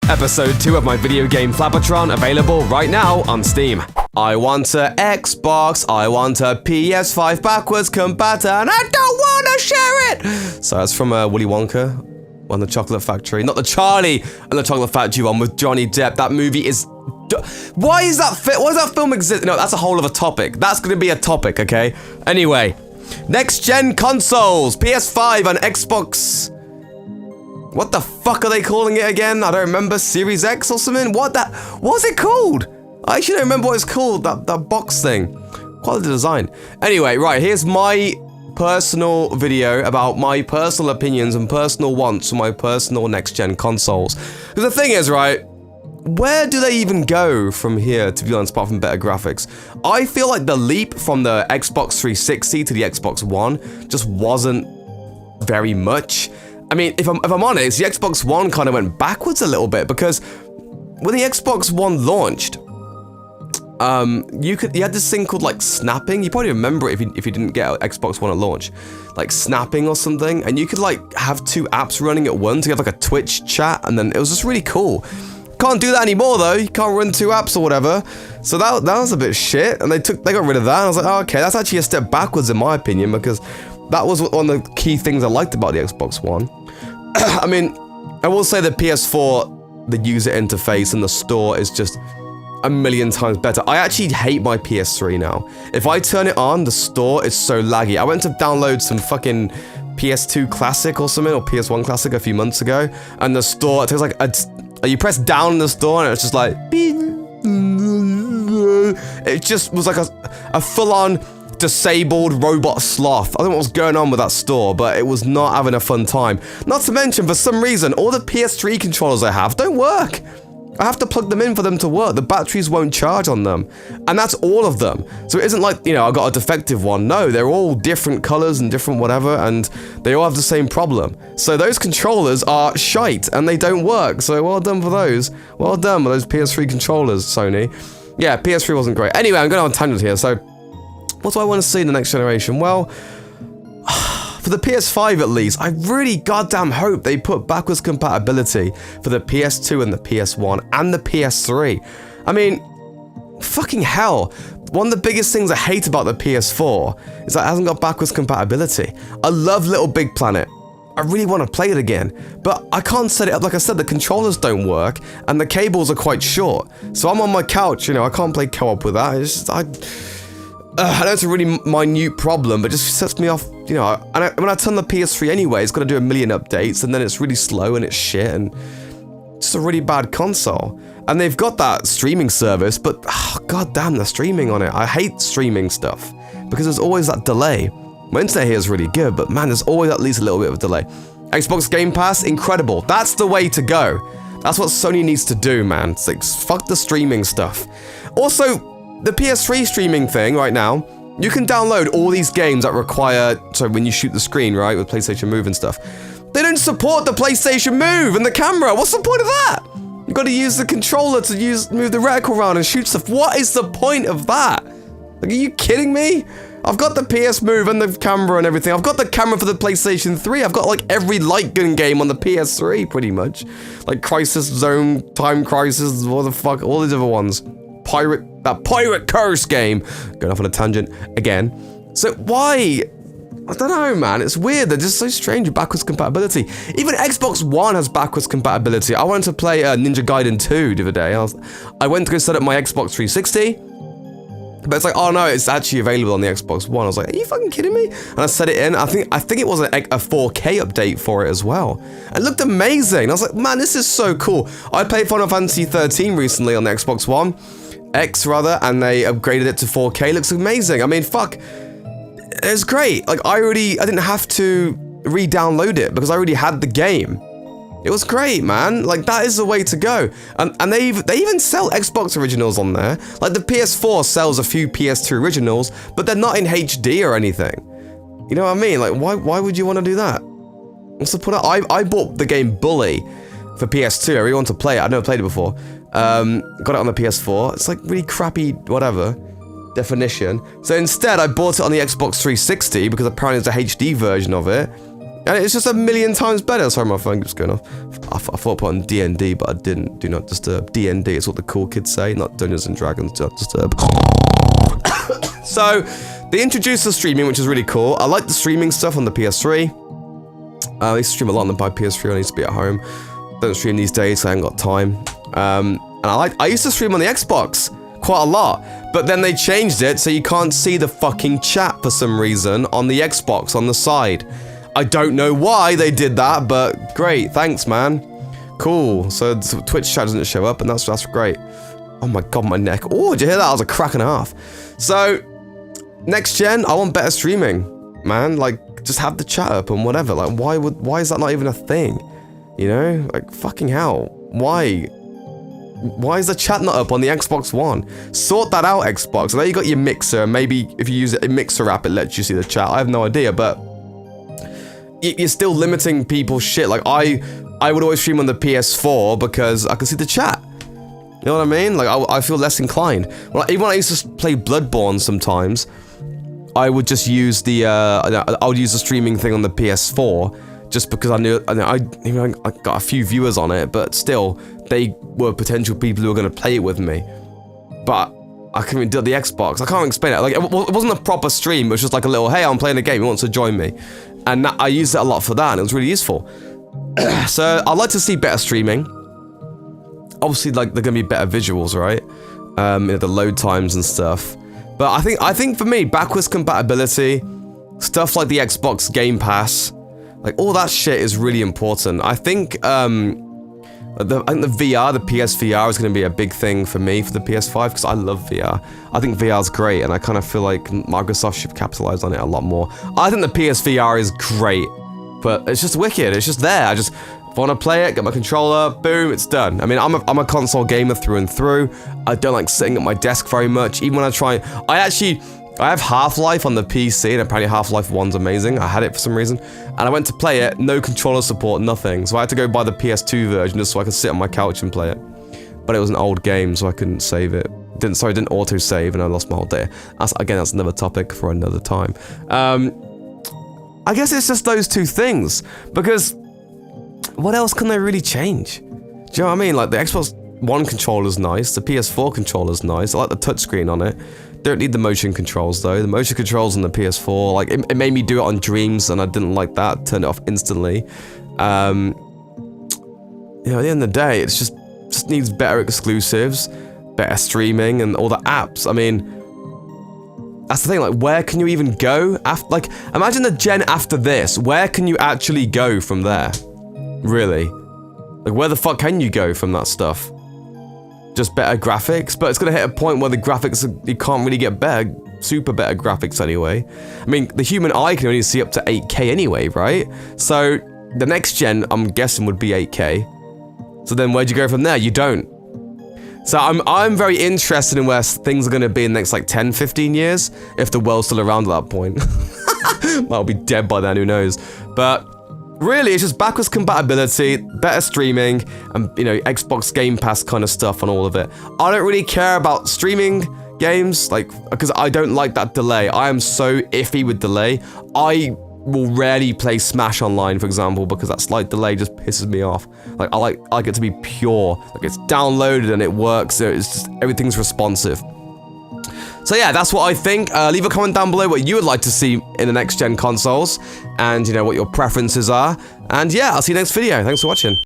Episode 2 of my video game FLAPPATRON available right now on Steam. I want a Xbox, I want a PS5 backwards compatible, and I don't want to share it! So that's from Willy Wonka on the Chocolate Factory. Not the Charlie and the Chocolate Factory one with Johnny Depp. That movie is... Why does that film exist? No, that's a whole other topic. That's gonna be a topic, okay? Anyway, next-gen consoles, PS5 and Xbox... What the fuck are they calling it again? I don't remember. Series X or something? What's it called? I actually don't remember what it's called, that box thing. Quality design. Anyway, right, here's my personal video about my personal opinions and personal wants for my personal next-gen consoles. Because the thing is, right, where do they even go from here, to be honest, apart from better graphics? I feel like the leap from the Xbox 360 to the Xbox One just wasn't very much. I mean, if I'm honest, the Xbox One kind of went backwards a little bit, because when the Xbox One launched, you had this thing called like snapping. You probably remember it if you didn't get an Xbox One at launch, like snapping or something, and you could like have two apps running at once. You have like a Twitch chat, and then it was just really cool. Can't do that anymore though. You can't run two apps or whatever. So that was a bit shit, and they got rid of that. And I was like, oh, okay, that's actually a step backwards in my opinion, because that was one of the key things I liked about the Xbox One. I mean, I will say the PS4, the user interface and the store is just a million times better. I actually hate my PS3 now. If I turn it on, the store is so laggy. I went to download some fucking PS2 Classic or something, or PS1 Classic a few months ago, and the store, it takes like you press down in the store and it's just like... It just was like a full-on disabled robot sloth. I don't know what was going on with that store, but it was not having a fun time. Not to mention, for some reason, all the PS3 controllers I have don't work. I have to plug them in for them to work. The batteries won't charge on them. And that's all of them. So it isn't like, you know, I got a defective one. No, they're all different colors and different whatever, and they all have the same problem. So those controllers are shite, and they don't work. So well done for those. Well done with those PS3 controllers, Sony. Yeah, PS3 wasn't great. Anyway, I'm going on a tangent here, so... What do I want to see in the next generation? Well, for the PS5 at least, I really goddamn hope they put backwards compatibility for the PS2 and the PS1 and the PS3. I mean, fucking hell. One of the biggest things I hate about the PS4 is that it hasn't got backwards compatibility. I love Little Big Planet. I really want to play it again, but I can't set it up. Like I said, the controllers don't work and the cables are quite short. So I'm on my couch, you know, I can't play co-op with that. It's just, I know it's a really minute problem, but it just sets me off, you know, and when I turn the PS3 anyway, it's got to do a million updates, and then it's really slow and it's shit, and it's just a really bad console. And they've got that streaming service, but god damn the streaming on it. I hate streaming stuff, because there's always that delay. My internet here is really good, but man, there's always at least a little bit of a delay. Xbox Game Pass, incredible. That's the way to go. That's what Sony needs to do, man. It's like, fuck the streaming stuff. Also, the PS3 streaming thing right now, you can download all these games that require, so when you shoot the screen, right, with PlayStation Move and stuff, they don't support the PlayStation Move and the camera. What's the point of that? You got to use the controller to move the reticle around and shoot stuff. What is the point of that? Like, are you kidding me? I've got the PS Move and the camera and everything. I've got the camera for the PlayStation 3. I've got like every light gun game on the PS3, pretty much. Like Crisis Zone, Time Crisis, what the fuck, all these other ones. That Pirate Curse game. Going off on a tangent again. So why? I don't know, man. It's weird. They're just so strange with backwards compatibility. Even Xbox One has backwards compatibility. I wanted to play Ninja Gaiden 2 the other day. I went to go set up my Xbox 360. But it's like, oh no, it's actually available on the Xbox One. I was like, are you fucking kidding me? And I set it in. I think it was a 4K update for it as well. It looked amazing. I was like, man, this is so cool. I played Final Fantasy 13 recently on the Xbox One. X rather, and they upgraded it to 4K. Looks amazing. I mean, fuck, it's great. Like I didn't have to re-download it because I already had the game. It was great, man. Like that is the way to go. And they even sell Xbox originals on there. Like the PS4 sells a few PS2 originals, but they're not in HD or anything. You know what I mean? Like why would you want to do that? What's the point? I bought the game Bully for PS2. I really want to play it. I've never played it before. Got it on the PS4. It's like really crappy, whatever, definition. So instead, I bought it on the Xbox 360 because apparently it's a HD version of it. And it's just a million times better. Sorry, my phone keeps going off. I thought I put on D&D, but I didn't. Do not disturb. D&D is what the cool kids say, not Dungeons and Dragons. Do not disturb. So, they introduced the streaming, which is really cool. I like the streaming stuff on the PS3. I used to stream a lot on the PS3. I used to be at home. Don't stream these days, so I haven't got time. And I used to stream on the Xbox quite a lot, but then they changed it so you can't see the fucking chat for some reason on the Xbox on the side. I don't know why they did that, but great, thanks, man. Cool. So Twitch chat doesn't show up, and that's great. Oh my god, my neck. Oh, did you hear that? I was a crack and a half. So next gen, I want better streaming, man. Like, just have the chat up and whatever. Like, why is that not even a thing? You know, like fucking hell. Why? Why is the chat not up on the Xbox One? Sort that out, Xbox. I know you got your mixer. Maybe if you use a mixer app, it lets you see the chat. I have no idea, but you're still limiting people's shit. Like I would always stream on the PS4 because I can see the chat. You know what I mean? Like I feel less inclined. Well, even when I used to play Bloodborne sometimes, I would just use I would use the streaming thing on the PS4 just because I knew I got a few viewers on it, but still they were potential people who were going to play it with me. But I couldn't even do the Xbox. I can't explain it. Like it wasn't a proper stream. It was just like a little, hey, I'm playing a game. Who wants to join me? And I used it a lot for that, and it was really useful. So I'd like to see better streaming. Obviously, like they're gonna be better visuals, right? You know, the load times and stuff. But I think for me, backwards compatibility, stuff like the Xbox Game Pass, like all that shit is really important. I think the VR, the PSVR is going to be a big thing for me for the PS5 because I love VR. I think VR's great, and I kind of feel like Microsoft should capitalize on it a lot more. I think the PSVR is great, but it's just wicked. It's just there. If I want to play it, get my controller, boom, it's done. I mean, I'm a console gamer through and through. I don't like sitting at my desk very much. Even when I try, I have Half-Life on the PC, and apparently Half-Life 1's amazing. I had it for some reason. And I went to play it, no controller support, nothing. So I had to go buy the PS2 version just so I could sit on my couch and play it. But it was an old game, so I couldn't save it. Didn't auto-save, and I lost my whole day. That's another topic for another time. I guess it's just those two things. Because what else can they really change? Do you know what I mean? Like, the Xbox One controller's nice, the PS4 controller's nice, I like the touchscreen on it. Don't need the motion controls though. The motion controls on the PS4, like it made me do it on Dreams, and I didn't like that. Turned it off instantly. You know, at the end of the day, it's just needs better exclusives, better streaming, and all the apps. I mean, that's the thing. Like, where can you even go after? Like, imagine the gen after this. Where can you actually go from there? Really? Like, where the fuck can you go from that stuff? Just better graphics, but it's gonna hit a point where the graphics, you can't really get better, super better graphics anyway. I mean, the human eye can only see up to 8K anyway, right? So the next gen, I'm guessing, would be 8K. So then where'd you go from there? You don't. So I'm very interested in where things are gonna be in the next like 10, 15 years, if the world's still around at that point. I'll be dead by then, who knows? But really, it's just backwards compatibility, better streaming, and, you know, Xbox Game Pass kind of stuff on all of it. I don't really care about streaming games, like, because I don't like that delay. I am so iffy with delay. I will rarely play Smash Online, for example, because that slight delay just pisses me off. Like, I like it to be pure. Like, it's downloaded and it works. It's just, everything's responsive. So yeah, that's what I think. Leave a comment down below what you would like to see in the next gen consoles, and you know what your preferences are. And yeah, I'll see you next video. Thanks for watching.